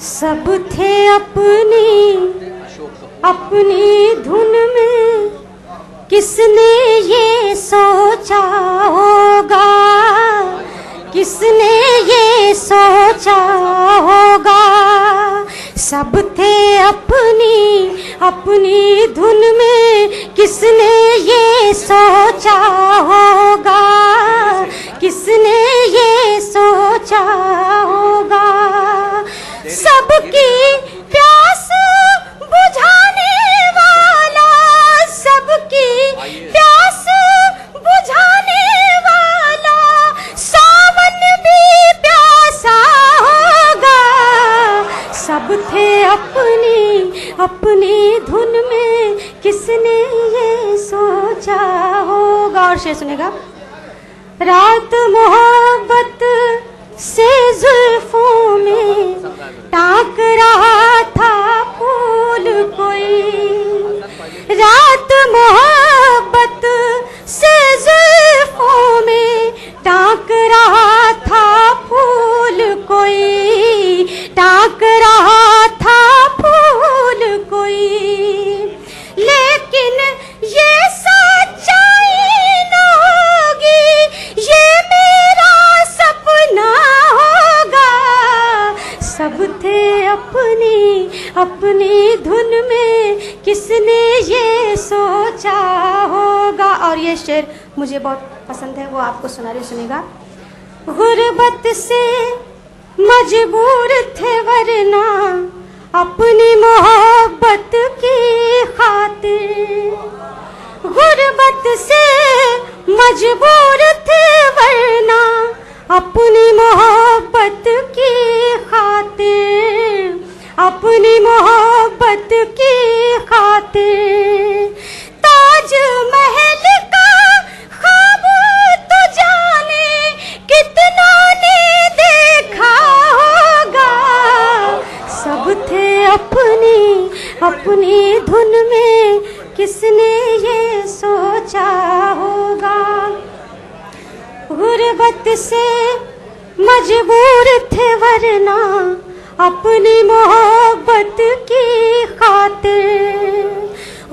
सब थे अपनी अपनी धुन में, किसने ये सोचा होगा, किसने ये सोचा होगा। सब थे अपनी अपनी धुन में, किसने ये सोचा होगा, किसने ये सोचा होगा। सबकी प्यास बुझाने वाला, सबकी प्यास बुझाने वाला, सावन भी प्यासा होगा। सब थे अपनी अपनी धुन में, किसने ये सोचा होगा। और शेर सुनेगा। रात मोहब्बत से जुल्फों में टांक रहा था फूल कोई, रात मोहब्बत से जुल्फों में टांक रहा था फूल कोई, टांक रहा था फूल कोई। लेकिन ये सच्चाई न होगी, ये मेरा सपना होगा। सब थे अपनी अपनी धुन में, किसने ये सोचा होगा। और ये शेर मुझे बहुत पसंद है, वो आपको सुना रही, सुनेगा। गुर्बत से मजबूर थे वरना अपनी मोहब्बत की खातिर, गुर्बत से मजबूर थे वरना अपनी मोहब्बत की खातिर, अपनी मोहब्बत की खातिर। ताज महल का ख्वाब तो जाने कितना ने देखा होगा। सब थे अपनी अपनी धुन में, किसने ये सोचा होगा। गुर्बत से मजबूर थे वरना अपनी मोहब्बत की खातिर,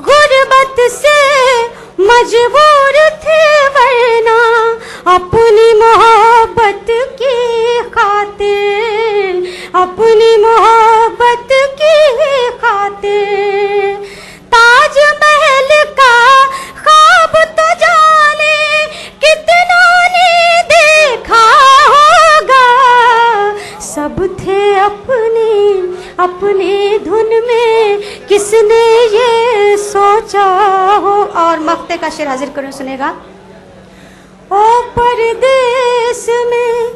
गुर्बत से मजबूर थे वरना अपनी मोहब्बत की खातिर, अपनी मोहब्बत की खातिर। ताज महल का ख्वाब तो जाने कितना ने देखा होगा। सब थे अपनी अपनी धुन में, किसने ये सोचा हो। और मक्ते का शेर हाजिर करूं, सुनेगा। ओ परदेस में